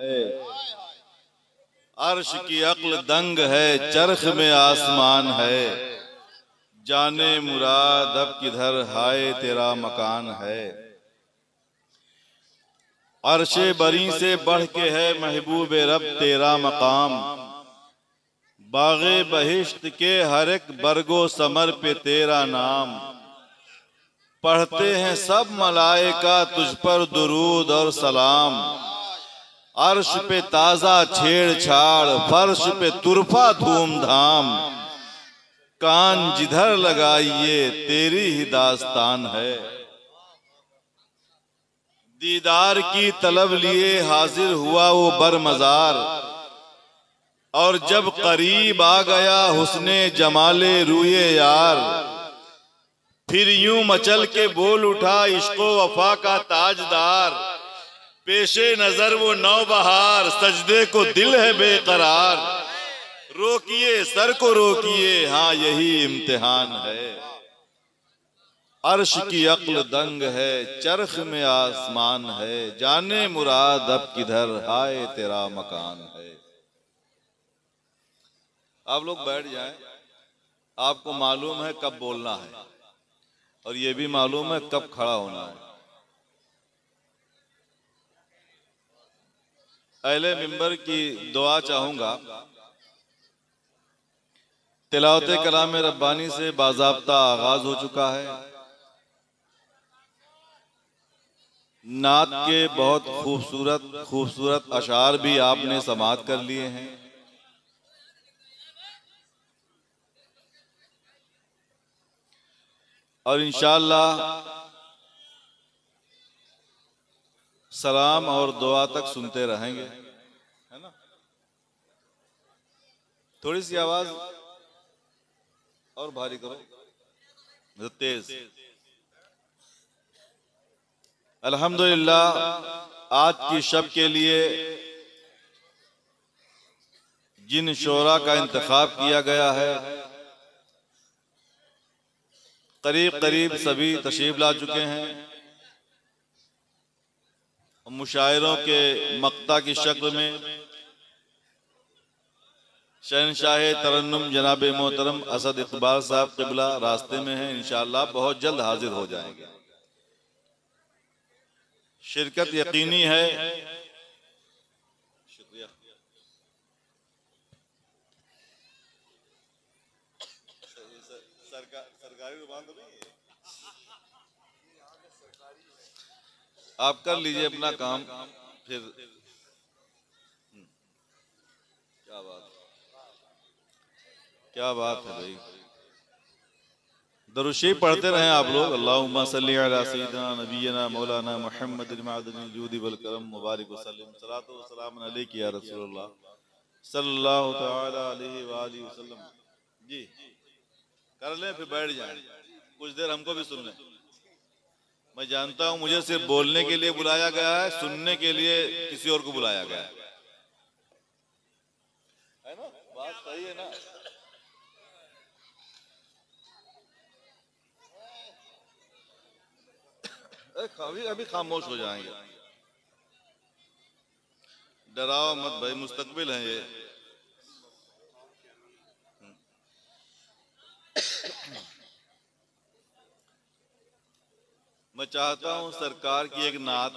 है। अर्श की अक्ल दंग है, चरख में आसमान है। जाने मुराद अब किधर हाय तेरा मकान है। अर्शे बरी से बढ़ के है महबूब रब तेरा मकाम। बागे बहिश्त के हर एक बरगो समर पे तेरा नाम। पढ़ते हैं सब मलाइका तुझ पर दुरूद और सलाम। अर्श पे ताजा छेड़छाड़, फर्श पे तुरफा धूमधाम। कान जिधर लगाइए तेरी ही दास्तान है। दीदार की तलब लिए हाजिर हुआ वो बरमजार। और जब करीब आ गया हुस्ने जमाले रूए यार। फिर यूं मचल के बोल उठा इश्को वफा का ताजदार। पेशे नजर वो नौबहार, सजदे को दिल है बेकरार। रोकिए सर को रोकिए, हाँ यही इम्तिहान है। अर्श की अक्ल दंग है, चरख में आसमान है। जाने मुराद अब किधर हाय तेरा मकान है। आप लोग बैठ जाएं। आपको मालूम है कब बोलना है और ये भी मालूम है कब खड़ा होना है। अहले मिंबर की दुआ चाहूंगा। तिलावत कलाम रब्बानी से बाज़ाब्ता आगाज हो चुका है। नात के बहुत खूबसूरत खूबसूरत अशार भी आपने समाअत कर लिए हैं। और इंशाअल्लाह सलाम और दुआ तक सुनते रहेंगे, है ना। थोड़ी सी आवाज और भारी करो, तेज। अल्हम्दुलिल्लाह आज की शब के लिए जिन शोरा का इंतखाब किया गया है करीब करीब सभी तशरीफ ला चुके हैं। मुशायरों के मक्ता की शक्ल में शहनशाह तरन्नुम जनाब मोहतरम असद इकबाल साहब क़िबला रास्ते में हैं। इंशाअल्लाह बहुत जल्द हाजिर हो जाएंगे। शिरकत यकीनी है। शुक्रिया। सरकारी रुबान तो नहीं है। आप कर लीजिए अपना काम फिर। क्या बात है भाई। दरूद पढ़ते रहें आप लोग। अल्लाहुम्मा सल्ली अला सय्यिदिना नबियना मौलाना मुहम्मदिन मअदनिल जूदि वल करम मुबारक वसल्लम। सलातो व सलाम अलैका या रसूलल्लाह सल्लल्लाहु तआला अलैहि व आलिहि वसल्लम। जी कर लें फिर बैठ जाएं, कुछ देर हमको भी सुन लें। मैं जानता हूं मुझे सिर्फ बोलने के लिए बुलाया गया है, सुनने के लिए किसी और को बुलाया गया है ना। बात सही है ना। अभी अभी खामोश हो जाएंगे। डराओ मत भाई, मुस्तकबिल है ये। मैं चाहता हूं सरकार की एक नात,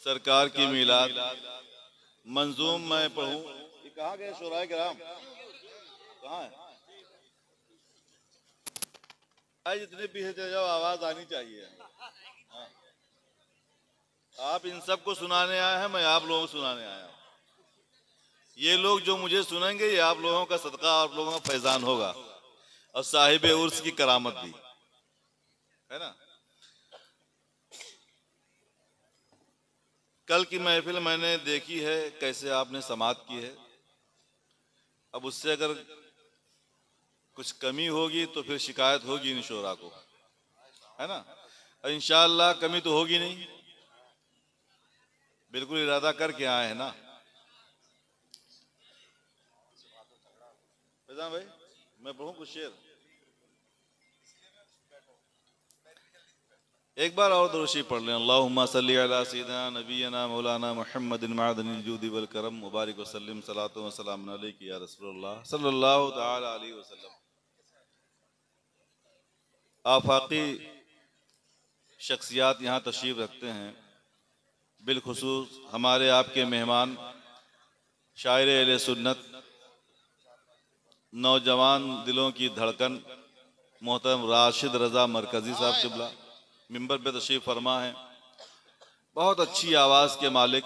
सरकार की मीलाद मंजूम मैं पढ़ूं। ये कहाँ गए शोराए किराम, कहाँ है? जितने पीछे चले जाओ, आवाज आनी चाहिए। हाँ। आप इन सबको सुनाने आए हैं, मैं आप लोगों को सुनाने आया हूँ। ये लोग जो मुझे सुनेंगे ये आप लोगों का सदका, आप लोगों का फैजान होगा और साहिब उर्स की करामत भी है ना। कल की महफिल मैंने देखी है कैसे आपने समाअत की है। अब उससे अगर कुछ कमी होगी तो फिर शिकायत होगी इन शोरा को, है ना। और इंशाअल्लाह कमी तो होगी नहीं, बिल्कुल इरादा करके आए हैं ना। फैजान भाई मैं पढ़ूं कुछ शेर। एक बार और दुरूशी पढ़ लें। अल्लाहुम्मा सल्ली अला सय्यिदिना नबीना मौलाना मुहम्मदिन मअदनिल जुदी वल करम मुबारक वसल्लम सलातो व सलाम अलैका या रसूलल्लाह सल्लल्लाहु तआला अलैहि वसल्लम। आफाकी शख्सियात यहाँ तशरीफ रखते हैं, बिलखुसूस हमारे आपके मेहमान शायर अहले सुन्नत, नौजवान दिलों की धड़कन मोहतरम राशिद रज़ा मरकज़ी साहब क़िबला मिंबर पे तशरीफ फरमा है। बहुत अच्छी आवाज़ के मालिक,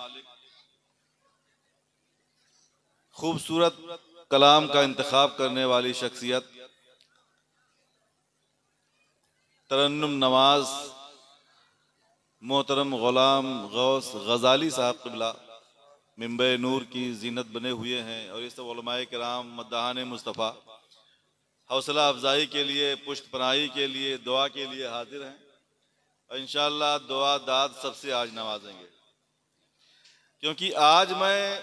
खूबसूरत कलाम का इंतखाब करने वाली शख्सियत, तरन्नुम नवाज मोहतरम ग़ुलाम गौस गज़ाली साहब क़िबला मिंबर नूर की जीनत बने हुए हैं और इस उलमाए किराम मद्दाहान मुस्तफ़ा हौसला अफजाई के लिए, पुष्ट पनाही के लिए, दुआ के लिए हाजिर हैं। इंशाअल्लाह दुआ दाद सबसे आज नवाजेंगे, क्योंकि आज मैं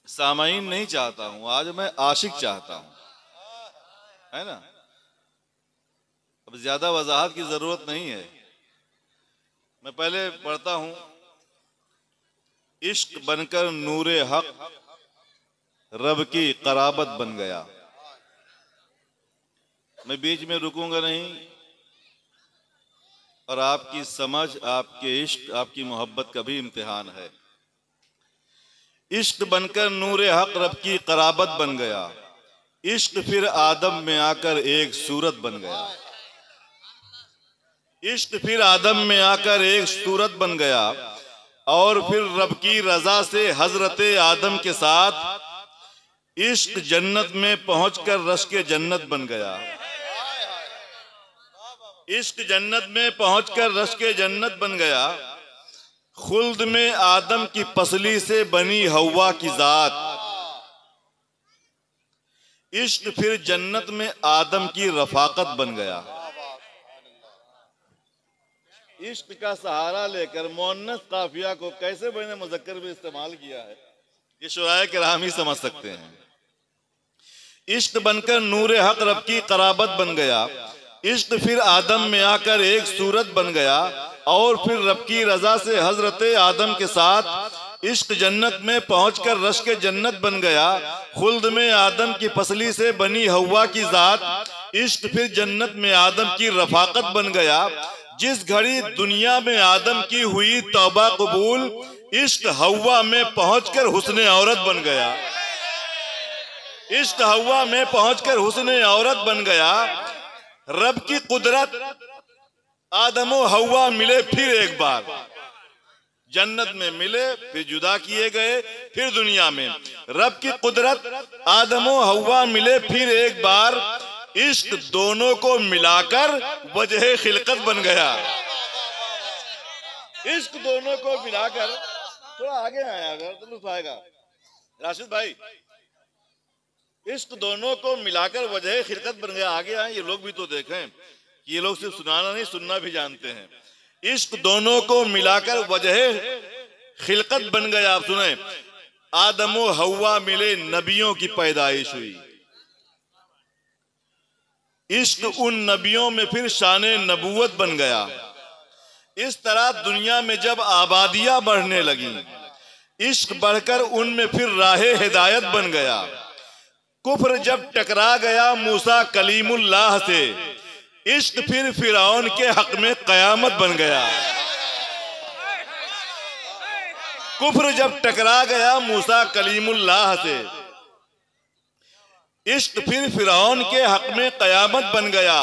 सामाईन नहीं चाहता हूं, आज मैं आशिक चाहता हूं, है ना। अब ज्यादा वजाहत की जरूरत नहीं है। मैं पहले पढ़ता हूं। इश्क बनकर नूरे हक रब की कराबत बन गया। मैं बीच में रुकूंगा नहीं और आपकी समझ, आपके इश्क, आपकी मोहब्बत का भी इम्तिहान है। इश्क बनकर नूरे हक रब की कराबत बन गया। इश्क फिर आदम में आकर एक सूरत बन गया। इश्क फिर आदम में आकर एक सूरत बन गया और फिर रब की रजा से हजरत आदम के साथ इश्क जन्नत में पहुंचकर रश के जन्नत बन गया। इश्क जन्नत में पहुंचकर रश के जन्नत बन गया। खुल्द में आदम की पसली से बनी हव्वा की जात। इश्क फिर जन्नत में आदम की रफाकत बन गया। इश्क का सहारा लेकर मुअन्नस काफिया को कैसे मैंने मुज़क्कर में इस्तेमाल किया है, ये शुराए किराम ही समझ सकते हैं। इश्क बनकर नूरे हक रब की कराबत बन गया। इश्क फिर आदम में आकर एक सूरत बन गया और फिर रब की रजा से हजरत आदम के साथ इश्क जन्नत में पहुंचकर रश के जन्नत बन गया। खुल्द में आदम की पसली से बनी हव्वा की जात। इश्क फिर जन्नत में आदम की रफाकत बन गया। जिस घड़ी दुनिया में आदम की हुई तौबा कबूल, इश्क हव्वा में पहुंचकर हुस्ने औरत बन गया। इश्क हव्वा में पहुंचकर हुस्ने औरत बन गया। रब की कुदरत आदम और हव्वा मिले फिर एक बार, जन्नत में मिले, फिर जुदा किए गए, फिर दुनिया में। रब की कुदरत आदम और हव्वा मिले फिर एक बार। इश्क दोनों को मिलाकर वजह खिलकत बन गया। इश्क दोनों को मिलाकर, थोड़ा आगे आया अगर तो लुत्फ आएगा राशिद भाई। इश्क दोनों को मिलाकर वजह खिलकत बन गया। आगे आए, ये लोग भी तो देखें कि ये लोग सिर्फ सुनाना नहीं सुनना भी जानते हैं। इश्क दोनों को मिलाकर वजह खिलकत बन गया। आप सुने, आदम और हव्वा मिले, नबियों की पैदाइश हुई। इश्क उन नबियों में फिर शाने नबूवत बन गया। इस तरह दुनिया में जब आबादियां बढ़ने लगी, इश्क बढ़कर उनमें फिर राहे हिदायत बन गया। कुफ्र जब टकरा गया मूसा कलीमुल्लाह से, इश्क फिर फिरौन के हक में कयामत बन गया। कुफ्र जब टकरा गया मूसा कलीमुल्लाह से, इश्क फिर फिरौन के हक में कयामत बन गया।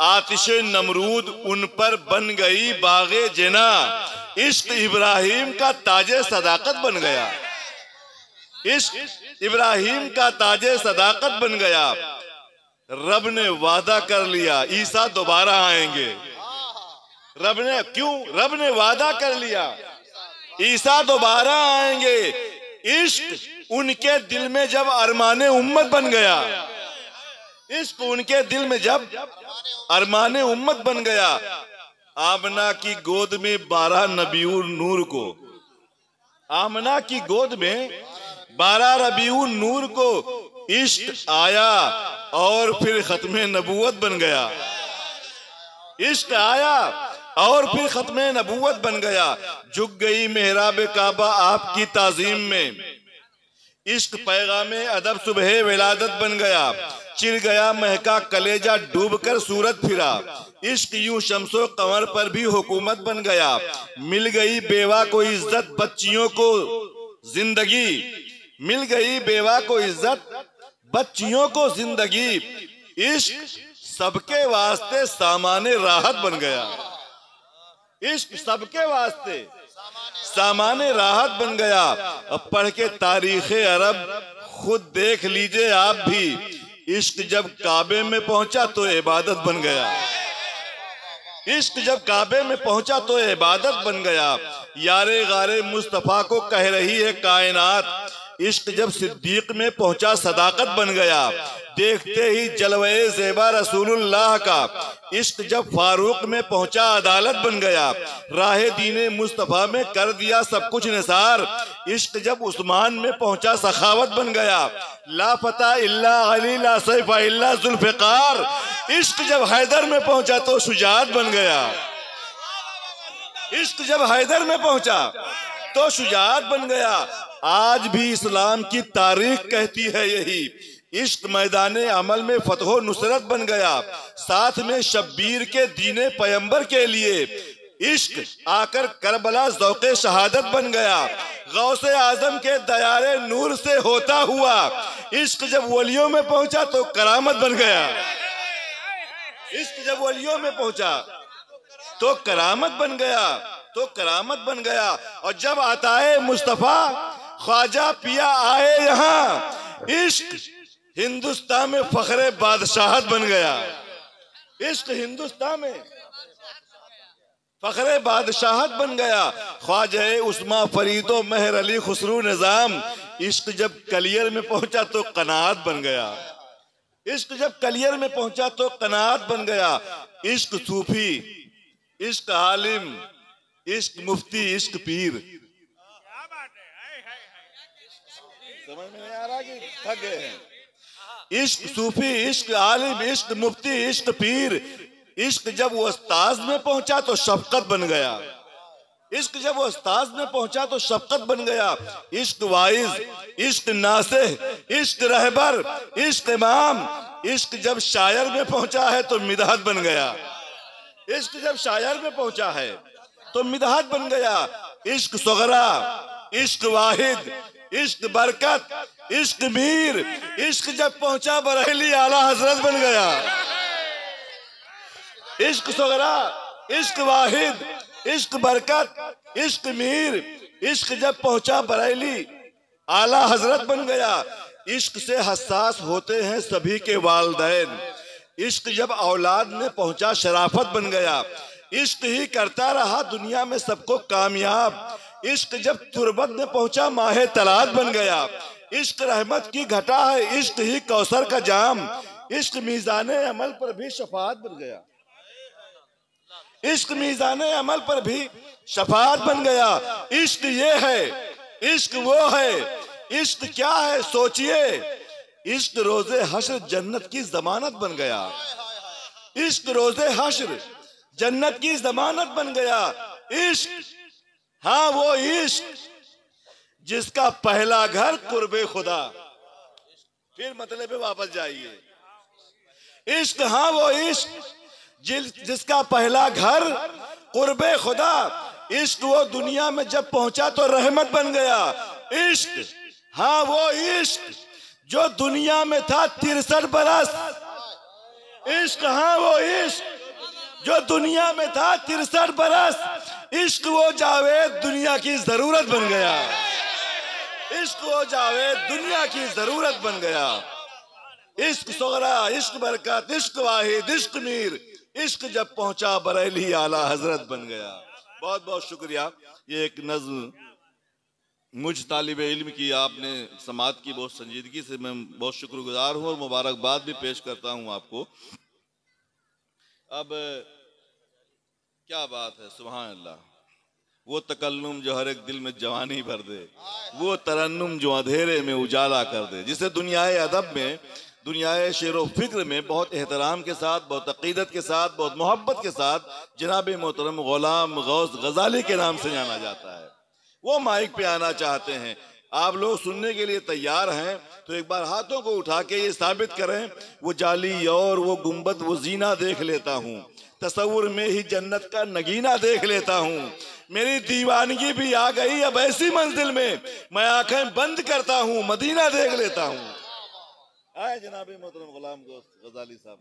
आतिशे नमरूद उन पर बन गई बागे जिना। इश्क इब्राहिम का ताजे सदाकत बन गया। इश्क इब्राहिम का ताजे सदाकत बन गया। रब ने वादा कर लिया ईसा दोबारा आएंगे। रब ने वादा कर लिया ईसा दोबारा आएंगे। इश्क उनके दिल में जब अरमाने उम्मत बन गया, इश्क उनके दिल में जब अरमाने उम्मत बन गया। आमना की गोद में 12 नबीउल नूर को, आमना की गोद में 12 रबीउल नूर को इश्क आया और फिर खत्मे नबूवत बन गया। इश्क आया और फिर खत्मे नबूवत बन गया। झुक गई मेहराब काबा आपकी ताजीम में, इश्क पैगामे अदब सुबह विलादत बन गया। चिर गया महका कलेजा डूब कर सूरत फिरा, इश्क यूं शम्सो कमर पर भी हुकूमत बन गया। मिल गई बेवा को इज्जत बच्चियों को जिंदगी, मिल गई बेवा को इज्जत बच्चियों को जिंदगी, इश्क सबके वास्ते सामाने राहत बन गया। इश्क सबके वास्ते सामाने राहत बन गया। अब पढ़ के तारीखे अरब खुद देख लीजिए आप भी, इश्क जब काबे में पहुंचा तो इबादत बन गया। इश्क जब काबे में पहुंचा तो इबादत बन गया। यारे गारे मुस्तफा को कह रही है कायनात, इश्क जब सिद्दीक में पहुंचा सदाकत बन गया। देखते ही जलवे ज़ेबा रसूलुल्लाह का, इश्क जब फारूक में पहुंचा अदालत बन गया। राहे दीने मुस्तफा में कर दिया सब कुछ निसार, इश्क जब उस्मान में पहुंचा सखावत बन गया। ला फता इल्ला अली ला सैफा इल्ला जुल्फ़िकार, इश्क जब हैदर में पहुंचा तो शुजाअत बन गया। इश्क जब हैदर में पहुंचा तो शुजाअत बन गया। आज भी इस्लाम की तारीख कहती है यही, इश्क मैदाने अमल में फतहो नुसरत बन गया। साथ में शब्बीर के दीने पैगंबर के लिए इश्क आकर करबला ज़ौक़े शहादत बन गया। गौसे आजम के दयारे नूर से होता हुआ, इश्क जब वलियों में पहुंचा तो करामत बन गया। इश्क जब वलियों में पहुंचा तो करामत बन गया, तो करामत बन गया। और जब आताए मुस्तफा ख्वाजा पिया आए यहाँ, इश्क हिंदुस्तान में फखरे बादशाहत बन गया। इश्क हिंदुस्तान में फखरे बादशाहत बन गया। ख्वाजा उस्मा फरीदो मेहर अली खुसरू निजाम, इश्क जब कलियर में पहुंचा तो कनात बन गया। इश्क जब कलियर में पहुंचा तो कनात बन गया। इश्क सूफी, इश्क आलिम, इश्क मुफ्ती, इश्क पीर। समझ में नहीं आ रहा कि थक गए हैं? इश्क सूफी, इश्क आलिम, इश्क मुफ्ती, इश्क पीर। इश्क जब वो उस्ताद में पहुंचा तो शफकत बन गया। इश्क जब वो उस्ताद में पहुंचा तो शफकत बन गया। इश्क वाइज, इश्क नासिह, इश्क रहबर, इश्क इमाम। इश्क जब शायर में पहुंचा है तो मिदहत बन गया। इश्क जब शायर में पहुंचा है तो मिदहत बन गया। इश्क सुगरा, इश्क वाहिद, इश्क बरकत, इश्क मीर। इश्क जब पहुंचा बरेली आला हजरत बन गया। इश्क सुगरा, इश्क वाहिद, इश्क बरकत, इश्क मीर। इश्क जब पहुंचा बरेली आला हजरत बन गया। इश्क से हसास होते हैं सभी के वालिदैन। इश्क जब औलाद में पहुंचा शराफत बन गया। इश्क ही करता रहा दुनिया में सबको कामयाब। इश्क जब तुरबत में पहुंचा माहे तलात बन गया। इश्क रहमत की घटा है, इश्क ही कौसर का जाम। इश्क मीज़ाने अमल पर भी शफाअत बन गया। इश्क मीज़ाने अमल पर भी शफाअत बन गया। इश्क ये है, इश्क वो है। इश्क क्या है सोचिए, इश्क रोजे हश्र जन्नत की जमानत बन गया। इश्क रोजे हश्र जन्नत की जमानत बन गया। इश्क, हाँ वो इश्क जिसका पहला घर कुर्बे खुदा। फिर मतलब पे वापस जाइए। इश्क, हाँ वो इश्क जिसका पहला घर कुर्बे खुदा। इश्क वो दुनिया में जब पहुंचा तो रहमत बन गया। इश्क, हाँ वो इश्क जो दुनिया में था 63 बरस। इश्क, हाँ वो इश्क जो दुनिया में था 63 बरस। इश्क वो जावेद दुनिया की जरूरत बन गया। इश्क वो जावेद दुनिया की जरूरत बन गया। इश्क सुगरा, इश्क बरकत, इश्क वाहिद, इश्क मीर। इश्क जब पहुंचा बरेली आला हजरत बन गया। बहुत बहुत शुक्रिया। ये एक नज्म मुझ तालिब इल्म की आपने समात की बहुत संजीदगी से मैं बहुत शुक्रगुजार हूँ और मुबारकबाद भी पेश करता हूँ आपको। अब क्या बात है, सुभान अल्लाह। वो तकल्लुम जो हर एक दिल में जवानी भर दे, वो तरन्नुम जो अंधेरे में उजाला कर दे, जिसे दुनियाए अदब में दुनियाए शेर व फिक्र में बहुत एहतराम के साथ, बहुत अकीदत के साथ, बहुत मोहब्बत के साथ जनाब मोहतरम गुलाम गौस गजाली के नाम से जाना जाता है। वो माइक पे आना चाहते हैं, आप लोग सुनने के लिए तैयार हैं तो एक बार हाथों को उठा के ये साबित करें, वो जाली और वो गुंबद वो जीना देख लेता हूँ, तसव्वुर में ही जन्नत का नगीना देख लेता हूँ, मेरी दीवानगी भी आ गई अब ऐसी मंजिल में, मैं आंखें बंद करता हूँ मदीना देख लेता हूँ। आए जनाब मोहतरम गुलाम गौस गजाली साहब।